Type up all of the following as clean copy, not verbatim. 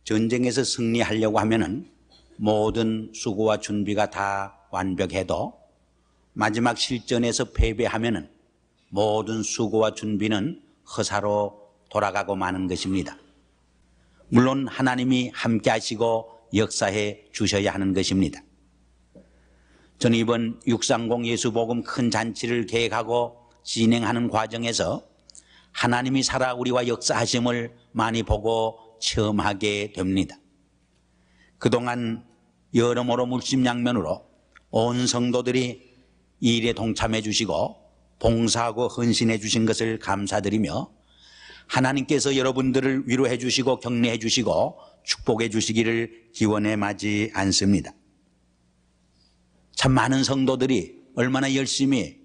전쟁에서 승리하려고 하면은 모든 수고와 준비가 다 완벽해도 마지막 실전에서 패배하면은 모든 수고와 준비는 허사로 돌아가고 마는 것입니다. 물론 하나님이 함께 하시고 역사해 주셔야 하는 것입니다. 저는 이번 630 예수복음 큰 잔치를 계획하고 진행하는 과정에서 하나님이 살아 우리와 역사하심을 많이 보고 체험하게 됩니다. 그동안 여러모로 물심양면으로 온 성도들이 이 일에 동참해 주시고 봉사하고 헌신해 주신 것을 감사드리며 하나님께서 여러분들을 위로해 주시고 격려해 주시고 축복해 주시기를 기원해 마지 않습니다. 참 많은 성도들이 얼마나 열심히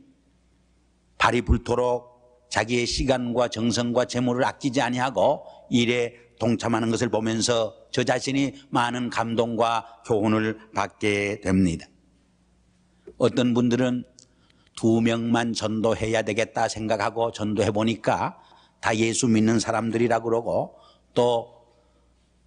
발이 불토록 자기의 시간과 정성과 재물을 아끼지 아니하고 일에 동참하는 것을 보면서 저 자신이 많은 감동과 교훈을 받게 됩니다. 어떤 분들은 2명만 전도해야 되겠다 생각하고 전도해 보니까 다 예수 믿는 사람들이라 그러고 또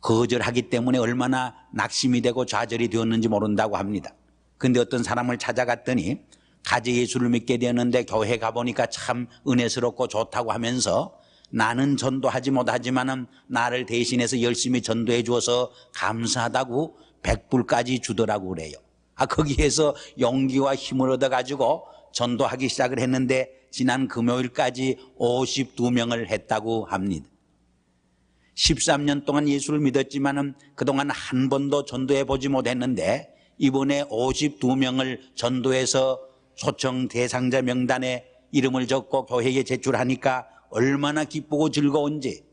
거절하기 때문에 얼마나 낙심이 되고 좌절이 되었는지 모른다고 합니다. 근데 어떤 사람을 찾아갔더니 가지 예수를 믿게 되었는데 교회 가보니까 참 은혜스럽고 좋다고 하면서 나는 전도하지 못하지만은 나를 대신해서 열심히 전도해 주어서 감사하다고 100불까지 주더라고 그래요. 거기에서 용기와 힘을 얻어가지고 전도하기 시작을 했는데 지난 금요일까지 52명을 했다고 합니다. 13년 동안 예수를 믿었지만은 그동안 한 번도 전도해 보지 못했는데 이번에 52명을 전도해서 초청 대상자 명단에 이름을 적고 교회에 제출하니까 얼마나 기쁘고 즐거운지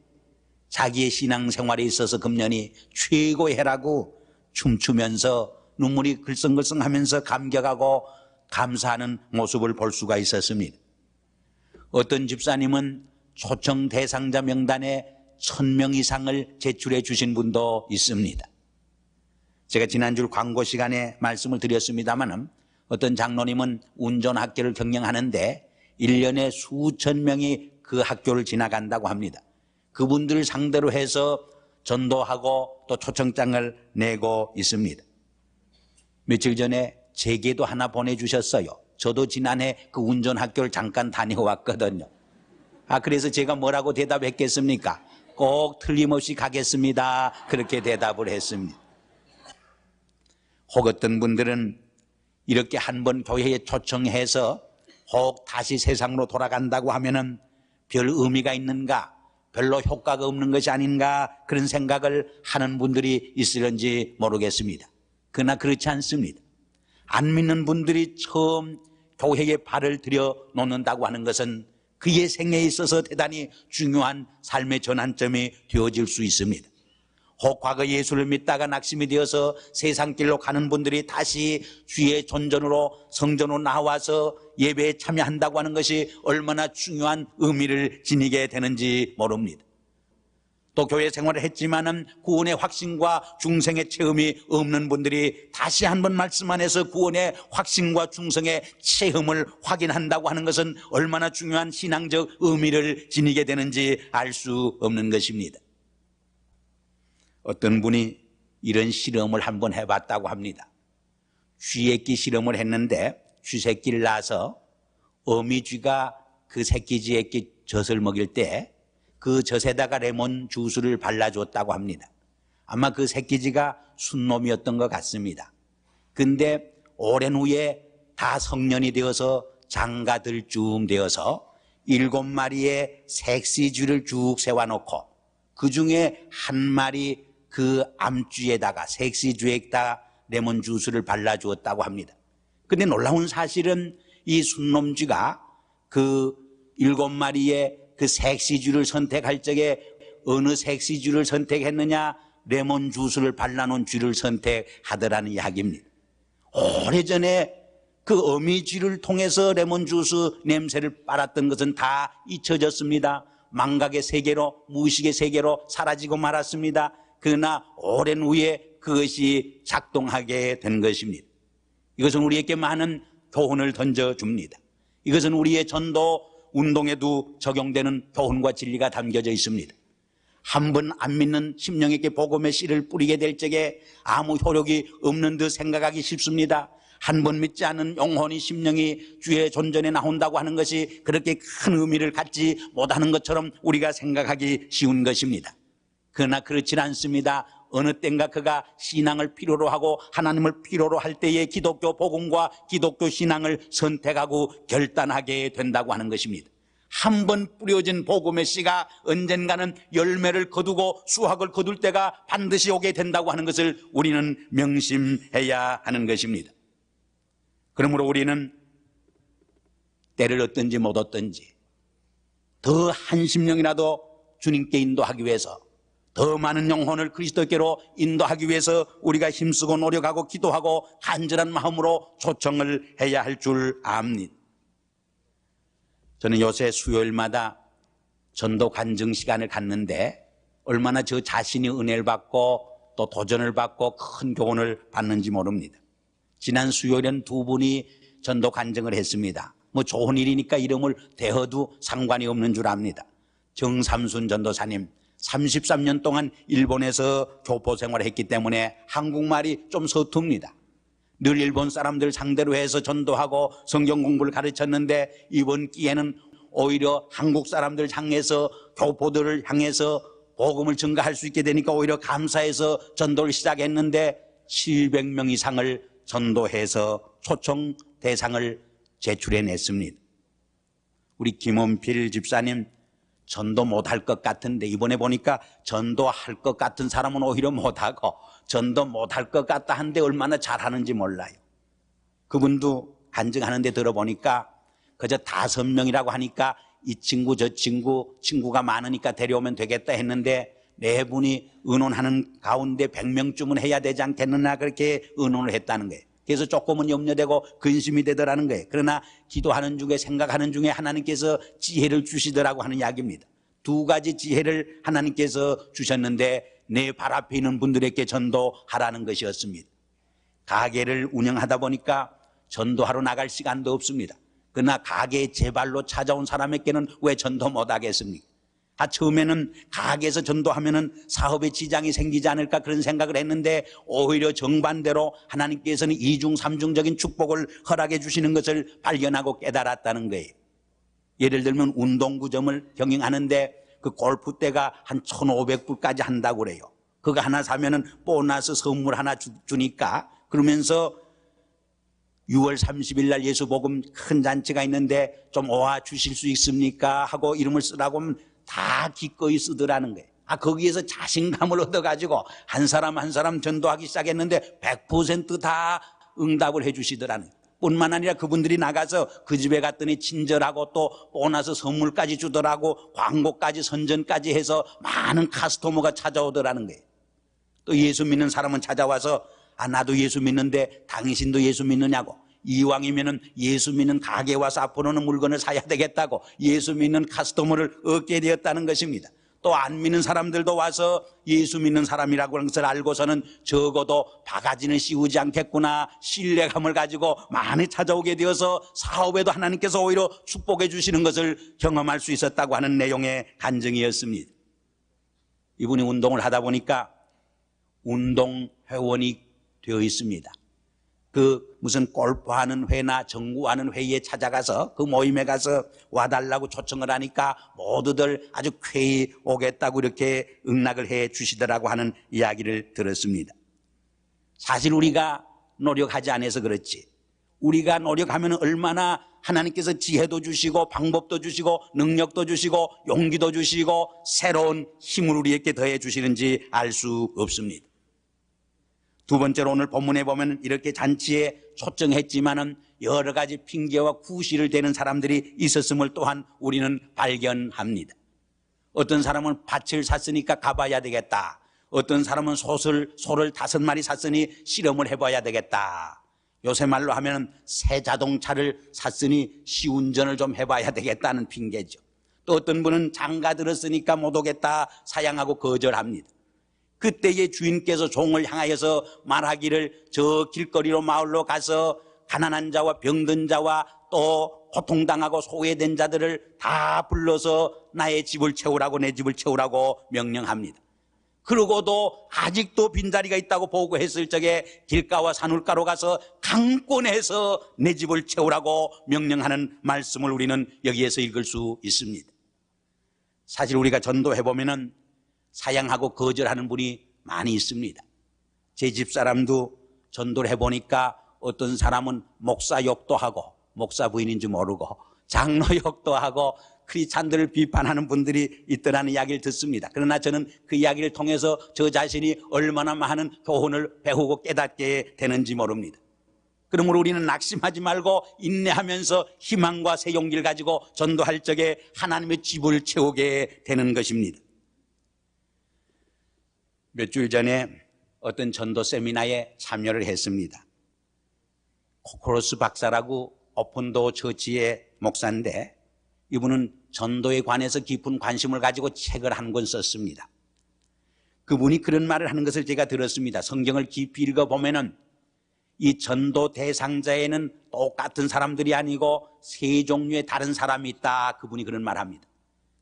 자기의 신앙생활에 있어서 금년이 최고의 해라고 춤추면서 눈물이 글썽글썽하면서 감격하고 감사하는 모습을 볼 수가 있었습니다. 어떤 집사님은 초청 대상자 명단에 1000명 이상을 제출해 주신 분도 있습니다. 제가 지난주 광고 시간에 말씀을 드렸습니다만 어떤 장로님은 운전학교를 경영하는데 1년에 수천 명이 그 학교를 지나간다고 합니다. 그분들을 상대로 해서 전도하고 또 초청장을 내고 있습니다. 며칠 전에 제게도 하나 보내주셨어요. 저도 지난해 그 운전학교를 잠깐 다녀왔거든요. 그래서 제가 뭐라고 대답했겠습니까? 꼭 틀림없이 가겠습니다. 그렇게 대답을 했습니다. 혹 어떤 분들은 이렇게 한번 교회에 초청해서 혹 다시 세상으로 돌아간다고 하면은 별 의미가 있는가? 별로 효과가 없는 것이 아닌가? 그런 생각을 하는 분들이 있을런지 모르겠습니다. 그러나 그렇지 않습니다. 안 믿는 분들이 처음 교회에 발을 들여 놓는다고 하는 것은 그의 생애에 있어서 대단히 중요한 삶의 전환점이 되어질 수 있습니다. 혹 과거 예수를 믿다가 낙심이 되어서 세상 길로 가는 분들이 다시 주의 존전으로 성전으로 나와서 예배에 참여한다고 하는 것이 얼마나 중요한 의미를 지니게 되는지 모릅니다. 또 교회 생활을 했지만은 구원의 확신과 중생의 체험이 없는 분들이 다시 한번 말씀 안에서 구원의 확신과 중생의 체험을 확인한다고 하는 것은 얼마나 중요한 신앙적 의미를 지니게 되는지 알 수 없는 것입니다. 어떤 분이 이런 실험을 한번 해봤다고 합니다. 쥐새끼 실험을 했는데 쥐새끼를 낳아서 어미쥐가 그 새끼 쥐새끼 젖을 먹일 때 그 젖에다가 레몬 주스를 발라줬다고 합니다. 아마 그 새끼쥐가 순놈이었던 것 같습니다. 근데 오랜 후에 다 성년이 되어서 장가들 쯤 되어서 7마리의 색시쥐를 쭉 세워놓고 그 중에 한 마리 그 암쥐에다가 색시쥐에다가 레몬 주스를 발라주었다고 합니다. 근데 놀라운 사실은 이 순놈쥐가 그 7마리의 그 색시쥐를 선택할 적에 어느 색시쥐를 선택했느냐? 레몬 주스를 발라놓은 쥐를 선택하더라는 이야기입니다. 오래전에 그 어미쥐를 통해서 레몬 주스 냄새를 빨았던 것은 다 잊혀졌습니다. 망각의 세계로, 무의식의 세계로 사라지고 말았습니다. 그러나 오랜 후에 그것이 작동하게 된 것입니다. 이것은 우리에게 많은 교훈을 던져줍니다. 이것은 우리의 전도 운동에도 적용되는 교훈과 진리가 담겨져 있습니다. 한 번 안 믿는 심령에게 복음의 씨를 뿌리게 될 적에 아무 효력이 없는 듯 생각하기 쉽습니다. 한 번 믿지 않은 영혼이 심령이 주의 존전에 나온다고 하는 것이 그렇게 큰 의미를 갖지 못하는 것처럼 우리가 생각하기 쉬운 것입니다. 그러나 그렇지 않습니다. 어느 땐가 그가 신앙을 필요로 하고 하나님을 필요로 할 때에 기독교 복음과 기독교 신앙을 선택하고 결단하게 된다고 하는 것입니다. 한 번 뿌려진 복음의 씨가 언젠가는 열매를 거두고 수확을 거둘 때가 반드시 오게 된다고 하는 것을 우리는 명심해야 하는 것입니다. 그러므로 우리는 때를 얻든지 못 얻든지 더 한 심령이라도 주님께 인도하기 위해서, 더 많은 영혼을 그리스도께로 인도하기 위해서 우리가 힘쓰고 노력하고 기도하고 간절한 마음으로 초청을 해야 할 줄 압니다. 저는 요새 수요일마다 전도 간증 시간을 갖는데 얼마나 저 자신이 은혜를 받고 또 도전을 받고 큰 교훈을 받는지 모릅니다. 지난 수요일엔 두 분이 전도 간증을 했습니다. 뭐 좋은 일이니까 이름을 대어도 상관이 없는 줄 압니다. 정삼순 전도사님 33년 동안 일본에서 교포 생활을 했기 때문에 한국말이 좀 서툽니다. 늘 일본 사람들 상대로 해서 전도하고 성경 공부를 가르쳤는데 이번 기회는 오히려 한국 사람들 향해서 교포들을 향해서 복음을 전가할 수 있게 되니까 오히려 감사해서 전도를 시작했는데 700명 이상을 전도해서 초청 대상을 제출해냈습니다. 우리 김원필 집사님 전도 못할 것 같은데 이번에 보니까 전도할 것 같은 사람은 오히려 못하고 전도 못할 것 같다 한데 얼마나 잘하는지 몰라요. 그분도 간증하는데 들어보니까 그저 5명이라고 하니까 이 친구 저 친구가 많으니까 데려오면 되겠다 했는데 4분이 의논하는 가운데 100명쯤은 해야 되지 않겠느냐 그렇게 의논을 했다는 거예요. 그래서 조금은 염려되고 근심이 되더라는 거예요. 그러나 기도하는 중에 생각하는 중에 하나님께서 지혜를 주시더라고 하는 이야기입니다. 2가지 지혜를 하나님께서 주셨는데 내 발 앞에 있는 분들에게 전도하라는 것이었습니다. 가게를 운영하다 보니까 전도하러 나갈 시간도 없습니다. 그러나 가게에 제 발로 찾아온 사람에게는 왜 전도 못하겠습니까? 처음에는 가게에서 전도하면은 사업에 지장이 생기지 않을까 그런 생각을 했는데 오히려 정반대로 하나님께서는 2중 3중적인 축복을 허락해 주시는 것을 발견하고 깨달았다는 거예요. 예를 들면 운동구점을 경영하는데 그 골프대가 한 1,500불까지 한다고 그래요. 그거 하나 사면은 보너스 선물 하나 주니까 그러면서 6월 30일 날 예수복음 큰 잔치가 있는데 좀 와 주실 수 있습니까? 하고 이름을 쓰라고 하면 다 기꺼이 쓰더라는 거예요. 거기에서 자신감을 얻어가지고 한 사람 한 사람 전도하기 시작했는데 100% 다 응답을 해 주시더라는 거예요. 뿐만 아니라 그분들이 나가서 그 집에 갔더니 친절하고 또 보너스 선물까지 주더라고 광고까지 선전까지 해서 많은 카스토머가 찾아오더라는 거예요. 또 예수 믿는 사람은 찾아와서 나도 예수 믿는데 당신도 예수 믿느냐고, 이왕이면은 예수 믿는 가게에 와서 앞으로는 물건을 사야 되겠다고 예수 믿는 카스토머를 얻게 되었다는 것입니다. 또 안 믿는 사람들도 와서 예수 믿는 사람이라고 하는 것을 알고서는 적어도 바가지는 씌우지 않겠구나 신뢰감을 가지고 많이 찾아오게 되어서 사업에도 하나님께서 오히려 축복해 주시는 것을 경험할 수 있었다고 하는 내용의 간증이었습니다. 이분이 운동을 하다 보니까 운동회원이 되어 있습니다. 무슨 골프하는 회나 정구하는 회의에 찾아가서 그 모임에 가서 와달라고 초청을 하니까 모두들 아주 쾌히 오겠다고 이렇게 응낙을 해 주시더라고 하는 이야기를 들었습니다. 사실 우리가 노력하지 않아서 그렇지 우리가 노력하면 얼마나 하나님께서 지혜도 주시고 방법도 주시고 능력도 주시고 용기도 주시고 새로운 힘을 우리에게 더해 주시는지 알 수 없습니다. 두 번째로 오늘 본문에 보면 이렇게 잔치에 초청했지만은 여러 가지 핑계와 구실을 대는 사람들이 있었음을 또한 우리는 발견합니다. 어떤 사람은 밭을 샀으니까 가봐야 되겠다. 어떤 사람은 소를 5마리 샀으니 실험을 해봐야 되겠다. 요새 말로 하면 새 자동차를 샀으니 시운전을 좀 해봐야 되겠다는 핑계죠. 또 어떤 분은 장가 들었으니까 못 오겠다 사양하고 거절합니다. 그때의 주인께서 종을 향하여서 말하기를 저 길거리로 마을로 가서 가난한 자와 병든 자와 또 고통당하고 소외된 자들을 다 불러서 나의 집을 채우라고, 내 집을 채우라고 명령합니다. 그러고도 아직도 빈자리가 있다고 보고했을 적에 길가와 산울가로 가서 강권해서 내 집을 채우라고 명령하는 말씀을 우리는 여기에서 읽을 수 있습니다. 사실 우리가 전도해보면 사양하고 거절하는 분이 많이 있습니다. 제 집사람도 전도를 해보니까 어떤 사람은 목사 욕도 하고, 목사 부인인지 모르고 장로 욕도 하고 크리스찬들을 비판하는 분들이 있더라는 이야기를 듣습니다. 그러나 저는 그 이야기를 통해서 저 자신이 얼마나 많은 교훈을 배우고 깨닫게 되는지 모릅니다. 그러므로 우리는 낙심하지 말고 인내하면서 희망과 새 용기를 가지고 전도할 적에 하나님의 집을 채우게 되는 것입니다. 몇 주일 전에 어떤 전도 세미나에 참여를 했습니다. 코코로스 박사라고 오픈도어 처치의 목사인데, 이분은 전도에 관해서 깊은 관심을 가지고 책을 한 권 썼습니다. 그분이 그런 말을 하는 것을 제가 들었습니다. 성경을 깊이 읽어보면은 이 전도 대상자에는 똑같은 사람들이 아니고 세 종류의 다른 사람이 있다. 그분이 그런 말을 합니다.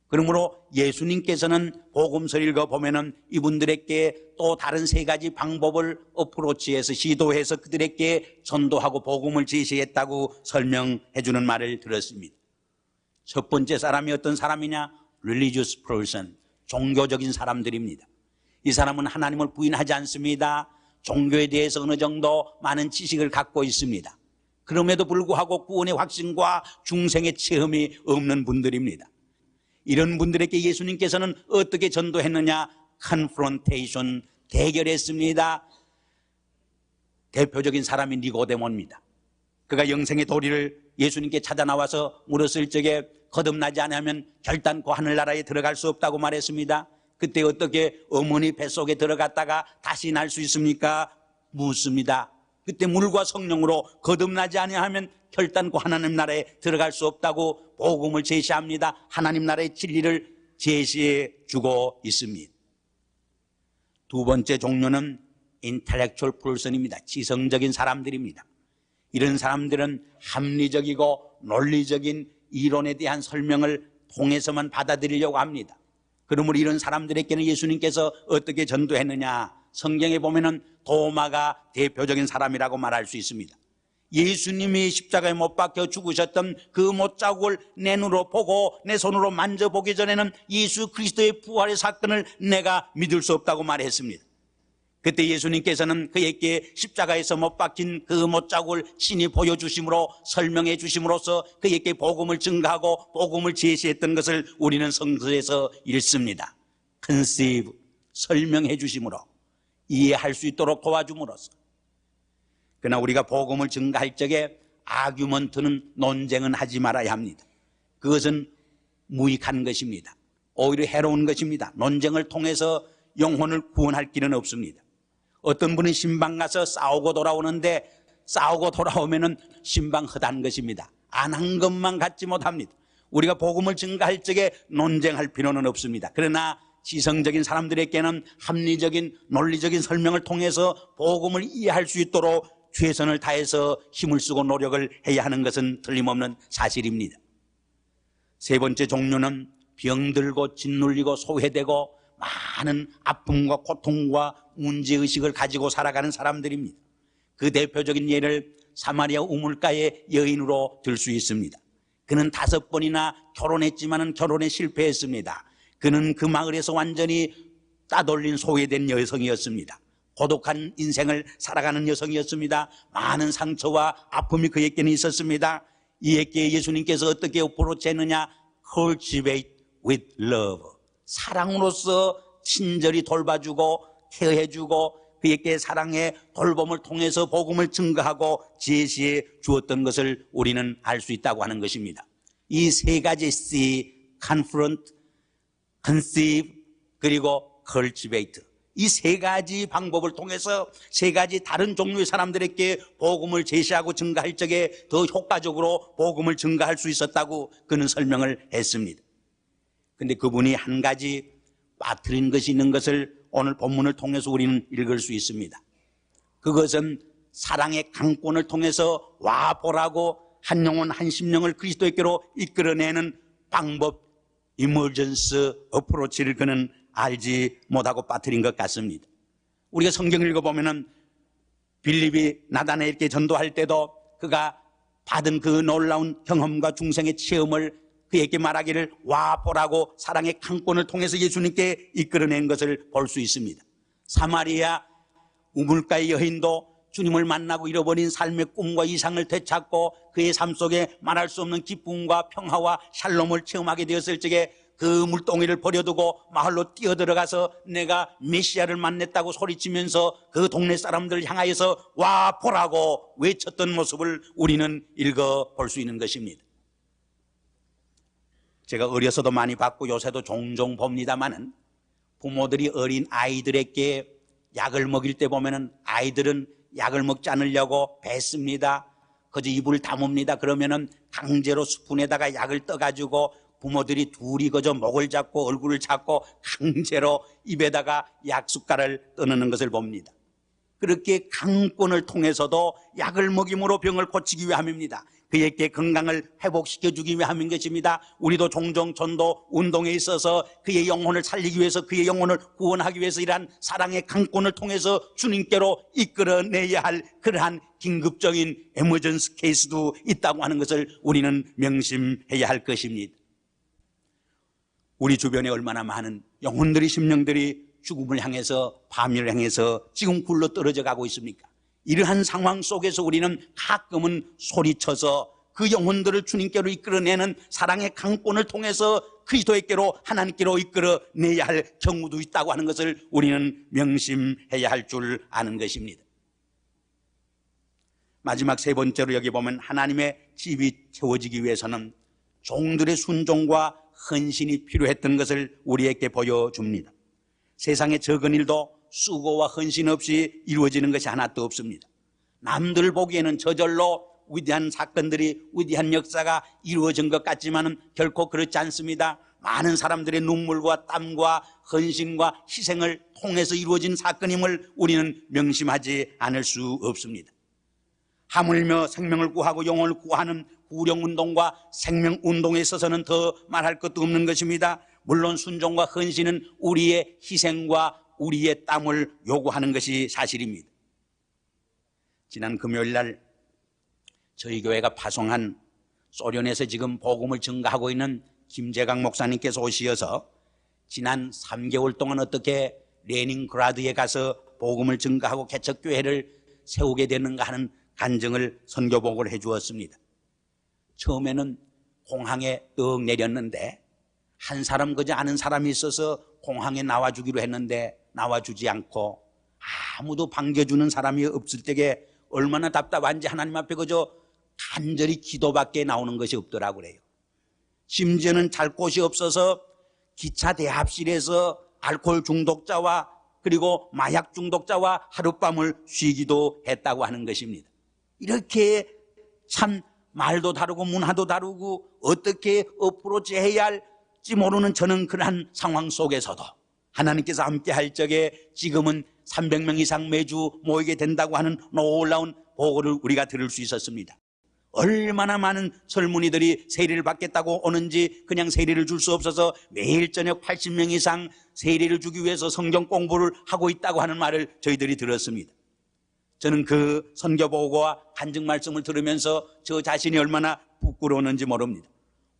그러므로 예수님께서는 복음서를 읽어보면은 이분들에게 또 다른 세 가지 방법을 어프로치해서 시도해서 그들에게 전도하고 복음을 제시했다고 설명해 주는 말을 들었습니다. 첫 번째 사람이 어떤 사람이냐? religious person, 종교적인 사람들입니다. 이 사람은 하나님을 부인하지 않습니다. 종교에 대해서 어느 정도 많은 지식을 갖고 있습니다. 그럼에도 불구하고 구원의 확신과 중생의 체험이 없는 분들입니다. 이런 분들에게 예수님께서는 어떻게 전도했느냐? confrontation, 대결했습니다. 대표적인 사람이 니고데모입니다. 그가 영생의 도리를 예수님께 찾아 나와서 물었을 적에 거듭나지 않으면 결단코 하늘나라에 들어갈 수 없다고 말했습니다. 그때 어떻게 어머니 뱃속에 들어갔다가 다시 날 수 있습니까? 묻습니다. 그때 물과 성령으로 거듭나지 아니하면 결단코 하나님 나라에 들어갈 수 없다고 복음을 제시합니다. 하나님 나라의 진리를 제시해 주고 있습니다. 두 번째 종류는 intellectual person입니다. 지성적인 사람들입니다. 이런 사람들은 합리적이고 논리적인 이론에 대한 설명을 통해서만 받아들이려고 합니다. 그러므로 이런 사람들에게는 예수님께서 어떻게 전도했느냐? 성경에 보면은 도마가 대표적인 사람이라고 말할 수 있습니다. 예수님이 십자가에 못 박혀 죽으셨던 그 못자국을 내 눈으로 보고 내 손으로 만져보기 전에는 예수 그리스도의 부활의 사건을 내가 믿을 수 없다고 말했습니다. 그때 예수님께서는 그에게 십자가에서 못 박힌 그 못자국을 친히 보여주심으로 설명해 주심으로써 그에게 복음을 증가하고 복음을 제시했던 것을 우리는 성서에서 읽습니다. conceive, 설명해 주심으로 이해할 수 있도록 도와줌으로써. 그러나 우리가 복음을 증가할 적에 아규먼트는, 논쟁은 하지 말아야 합니다. 그것은 무익한 것입니다. 오히려 해로운 것입니다. 논쟁을 통해서 영혼을 구원할 길은 없습니다. 어떤 분은 신방 가서 싸우고 돌아오는데 싸우고 돌아오면은 신방 허다한 것입니다. 안 한 것만 갖지 못합니다. 우리가 복음을 증가할 적에 논쟁할 필요는 없습니다. 그러나 지성적인 사람들에게는 합리적인 논리적인 설명을 통해서 복음을 이해할 수 있도록 최선을 다해서 힘을 쓰고 노력을 해야 하는 것은 틀림없는 사실입니다. 세 번째 종류는 병들고 짓눌리고 소외되고 많은 아픔과 고통과 문제의식을 가지고 살아가는 사람들입니다. 그 대표적인 예를 사마리아 우물가의 여인으로 들 수 있습니다. 그는 5번이나 결혼했지만 결혼에 실패했습니다. 그는 그 마을에서 완전히 따돌린 소외된 여성이었습니다. 고독한 인생을 살아가는 여성이었습니다. 많은 상처와 아픔이 그에게는 있었습니다. 이에게 예수님께서 어떻게 어프로치했느냐? cultivate with love, 사랑으로서 친절히 돌봐주고 케어해주고 그에게 사랑의 돌봄을 통해서 복음을 증거하고 제시해 주었던 것을 우리는 알 수 있다고 하는 것입니다. 이 세 가지 C, confront, conceive, 그리고 cultivate, 이 세 가지 방법을 통해서 세 가지 다른 종류의 사람들에게 복음을 제시하고 증가할 적에 더 효과적으로 복음을 증가할 수 있었다고 그는 설명을 했습니다. 그런데 그분이 한 가지 빠뜨린 것이 있는 것을 오늘 본문을 통해서 우리는 읽을 수 있습니다. 그것은 사랑의 강권을 통해서 와보라고 한 영혼 한 심령을 그리스도에게로 이끌어내는 방법, 이머전스 어프로치를 그는 알지 못하고 빠뜨린 것 같습니다. 우리가 성경을 읽어보면은 빌립이 나다나엘에게 전도할 때도 그가 받은 그 놀라운 경험과 중생의 체험을 그에게 말하기를 와 보라고 사랑의 강권을 통해서 예수님께 이끌어낸 것을 볼 수 있습니다. 사마리아 우물가의 여인도 주님을 만나고 잃어버린 삶의 꿈과 이상을 되찾고 그의 삶 속에 말할 수 없는 기쁨과 평화와 샬롬을 체험하게 되었을 적에 그 물동이를 버려두고 마을로 뛰어들어가서 내가 메시아를 만났다고 소리치면서 그 동네 사람들을 향하여서 와 보라고 외쳤던 모습을 우리는 읽어볼 수 있는 것입니다. 제가 어려서도 많이 봤고 요새도 종종 봅니다마는 부모들이 어린 아이들에게 약을 먹일 때 보면은 아이들은 약을 먹지 않으려고 뱉습니다. 그저 입을 다뭅니다. 그러면은 강제로 스푼에다가 약을 떠가지고 부모들이 둘이 그저 목을 잡고 얼굴을 잡고 강제로 입에다가 약 숟갈을 떠넣는 것을 봅니다. 그렇게 강권을 통해서도 약을 먹임으로 병을 고치기 위함입니다. 그에게 건강을 회복시켜주기 위함인 것입니다. 우리도 종종 전도 운동에 있어서 그의 영혼을 살리기 위해서, 그의 영혼을 구원하기 위해서 이러한 사랑의 강권을 통해서 주님께로 이끌어내야 할 그러한 긴급적인 에머전스 케이스도 있다고 하는 것을 우리는 명심해야 할 것입니다. 우리 주변에 얼마나 많은 영혼들이, 심령들이 죽음을 향해서, 파멸을 향해서 지금 굴러 떨어져 가고 있습니까? 이러한 상황 속에서 우리는 가끔은 소리쳐서 그 영혼들을 주님께로 이끌어내는 사랑의 강권을 통해서 그리스도에게로, 하나님께로 이끌어내야 할 경우도 있다고 하는 것을 우리는 명심해야 할 줄 아는 것입니다. 마지막 세 번째로 여기 보면 하나님의 집이 채워지기 위해서는 종들의 순종과 헌신이 필요했던 것을 우리에게 보여줍니다. 세상의 적은 일도 수고와 헌신 없이 이루어지는 것이 하나도 없습니다. 남들 보기에는 저절로 위대한 사건들이, 위대한 역사가 이루어진 것 같지만은 결코 그렇지 않습니다. 많은 사람들의 눈물과 땀과 헌신과 희생을 통해서 이루어진 사건임을 우리는 명심하지 않을 수 없습니다. 하물며 생명을 구하고 영혼을 구하는 구령운동과 생명운동에 있어서는 더 말할 것도 없는 것입니다. 물론 순종과 헌신은 우리의 희생과 우리의 땀을 요구하는 것이 사실입니다. 지난 금요일 날 저희 교회가 파송한 소련에서 지금 복음을 증거하고 있는 김재강 목사님께서 오시어서 지난 3개월 동안 어떻게 레닌그라드에 가서 복음을 증거하고 개척교회를 세우게 되는가 하는 간증을 선교복을 해 주었습니다. 처음에는 공항에 떡 내렸는데 한 사람, 그저 아는 사람이 있어서 공항에 나와주기로 했는데 나와주지 않고 아무도 반겨주는 사람이 없을 때에 얼마나 답답한지 하나님 앞에 그저 간절히 기도밖에 나오는 것이 없더라고 그래요. 심지어는 잘 곳이 없어서 기차 대합실에서 알코올 중독자와 그리고 마약 중독자와 하룻밤을 쉬기도 했다고 하는 것입니다. 이렇게 참 말도 다르고 문화도 다르고 어떻게 어프로치 해야 할지 모르는 저는 그러한 상황 속에서도 하나님께서 함께 할 적에 지금은 300명 이상 매주 모이게 된다고 하는 놀라운 보고를 우리가 들을 수 있었습니다. 얼마나 많은 설문이들이 세례를 받겠다고 오는지 그냥 세례를 줄 수 없어서 매일 저녁 80명 이상 세례를 주기 위해서 성경 공부를 하고 있다고 하는 말을 저희들이 들었습니다. 저는 그 선교 보고와 간증 말씀을 들으면서 저 자신이 얼마나 부끄러웠는지 모릅니다.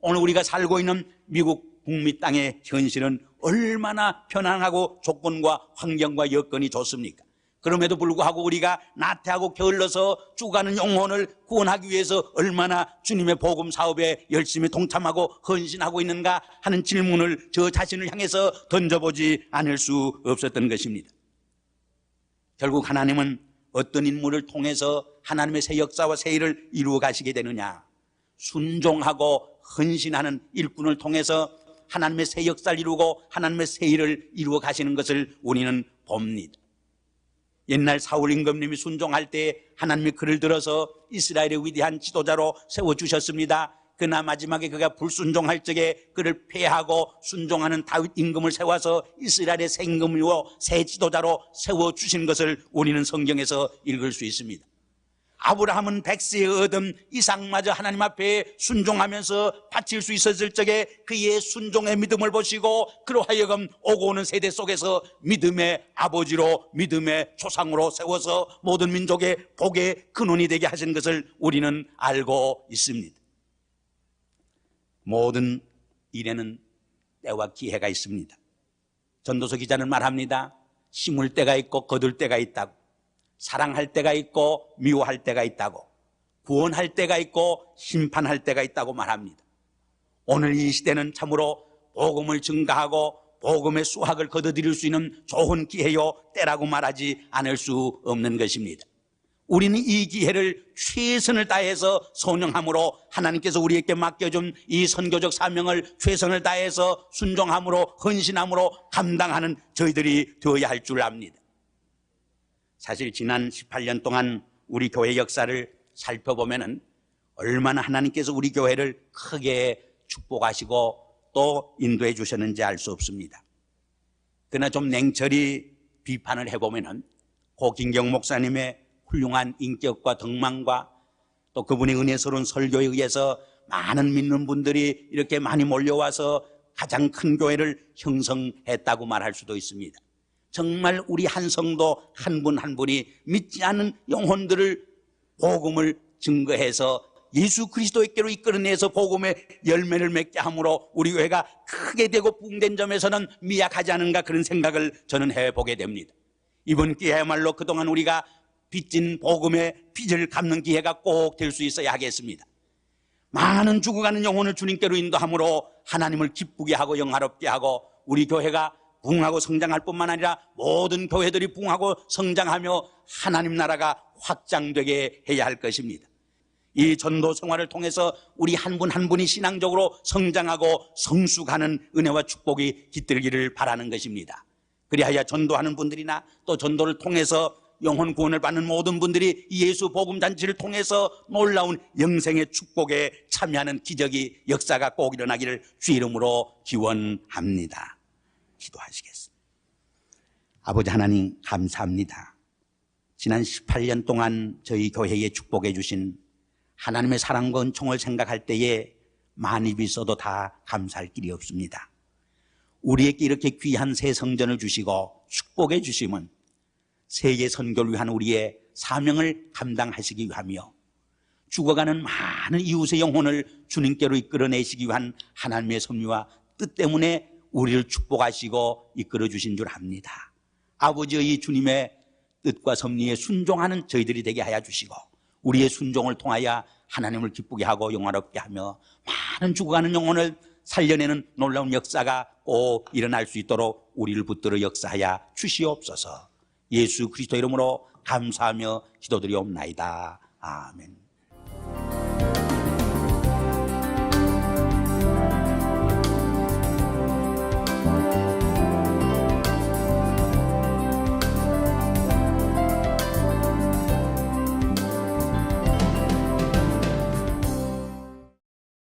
오늘 우리가 살고 있는 미국 북미 땅의 현실은 얼마나 편안하고 조건과 환경과 여건이 좋습니까? 그럼에도 불구하고 우리가 나태하고 게을러서 죽어가는 영혼을 구원하기 위해서 얼마나 주님의 복음 사업에 열심히 동참하고 헌신하고 있는가 하는 질문을 저 자신을 향해서 던져보지 않을 수 없었던 것입니다. 결국 하나님은 어떤 인물을 통해서 하나님의 새 역사와 새 일을 이루어 가시게 되느냐? 순종하고 헌신하는 일꾼을 통해서 하나님의 새 역사를 이루고 하나님의 새 일을 이루어 가시는 것을 우리는 봅니다. 옛날 사울 임금님이 순종할 때 하나님이 그를 들어서 이스라엘의 위대한 지도자로 세워주셨습니다. 그러나 마지막에 그가 불순종할 적에 그를 폐하고 순종하는 다윗 임금을 세워서 이스라엘의 새 임금이요 새 지도자로 세워주신 것을 우리는 성경에서 읽을 수 있습니다. 아브라함은 100세에 얻은 이삭마저 하나님 앞에 순종하면서 바칠 수 있었을 적에 그의 순종의 믿음을 보시고 그로 하여금 오고 오는 세대 속에서 믿음의 아버지로 믿음의 조상으로 세워서 모든 민족의 복의 근원이 되게 하신 것을 우리는 알고 있습니다. 모든 일에는 때와 기회가 있습니다. 전도서 기자는 말합니다. 심을 때가 있고 거둘 때가 있다고, 사랑할 때가 있고 미워할 때가 있다고, 구원할 때가 있고 심판할 때가 있다고 말합니다. 오늘 이 시대는 참으로 복음을 증가하고 복음의 수확을 거둬들일 수 있는 좋은 기회요, 때라고 말하지 않을 수 없는 것입니다. 우리는 이 기회를 최선을 다해서 선용함으로 하나님께서 우리에게 맡겨준 이 선교적 사명을 최선을 다해서 순종함으로 헌신함으로 감당하는 저희들이 되어야 할 줄 압니다. 사실 지난 18년 동안 우리 교회 역사를 살펴보면은 얼마나 하나님께서 우리 교회를 크게 축복하시고 또 인도해 주셨는지 알 수 없습니다. 그러나 좀 냉철히 비판을 해보면은 고김경 목사님의 훌륭한 인격과 덕망과 또 그분의 은혜스러운 설교에 의해서 많은 믿는 분들이 이렇게 많이 몰려와서 가장 큰 교회를 형성했다고 말할 수도 있습니다. 정말 우리 한 성도 한 분 한 분이 믿지 않은 영혼들을 복음을 증거해서 예수 그리스도께로 이끌어내서 복음의 열매를 맺게 함으로 우리 교회가 크게 되고 부흥된 점에서는 미약하지 않은가, 그런 생각을 저는 해보게 됩니다. 이번 기회야말로 그동안 우리가 빚진 복음의 빚을 갚는 기회가 꼭 될 수 있어야 하겠습니다. 많은 죽어가는 영혼을 주님께로 인도함으로 하나님을 기쁘게 하고 영화롭게 하고 우리 교회가 부흥하고 성장할 뿐만 아니라 모든 교회들이 부흥하고 성장하며 하나님 나라가 확장되게 해야 할 것입니다. 이 전도 생활을 통해서 우리 한 분 한 분이 신앙적으로 성장하고 성숙하는 은혜와 축복이 깃들기를 바라는 것입니다. 그리하여 전도하는 분들이나 또 전도를 통해서 영혼 구원을 받는 모든 분들이 예수 복음 잔치를 통해서 놀라운 영생의 축복에 참여하는 기적이, 역사가 꼭 일어나기를 주 이름으로 기원합니다. 기도하시겠습니다. 아버지 하나님, 감사합니다. 지난 18년 동안 저희 교회에 축복해 주신 하나님의 사랑과 은총을 생각할 때에 많이 비서도 다 감사할 길이 없습니다. 우리에게 이렇게 귀한 새 성전을 주시고 축복해 주심은 세계 선교를 위한 우리의 사명을 감당하시기 위하며 죽어가는 많은 이웃의 영혼을 주님께로 이끌어내시기 위한 하나님의 섭리와 뜻 때문에 우리를 축복하시고 이끌어 주신 줄 압니다. 아버지의 주님의 뜻과 섭리에 순종하는 저희들이 되게 하여 주시고 우리의 순종을 통하여 하나님을 기쁘게 하고 영화롭게 하며 많은 죽어가는 영혼을 살려내는 놀라운 역사가 꼭 일어날 수 있도록 우리를 붙들어 역사하여 주시옵소서. 예수 그리스도 이름으로 감사하며 기도드리옵나이다. 아멘.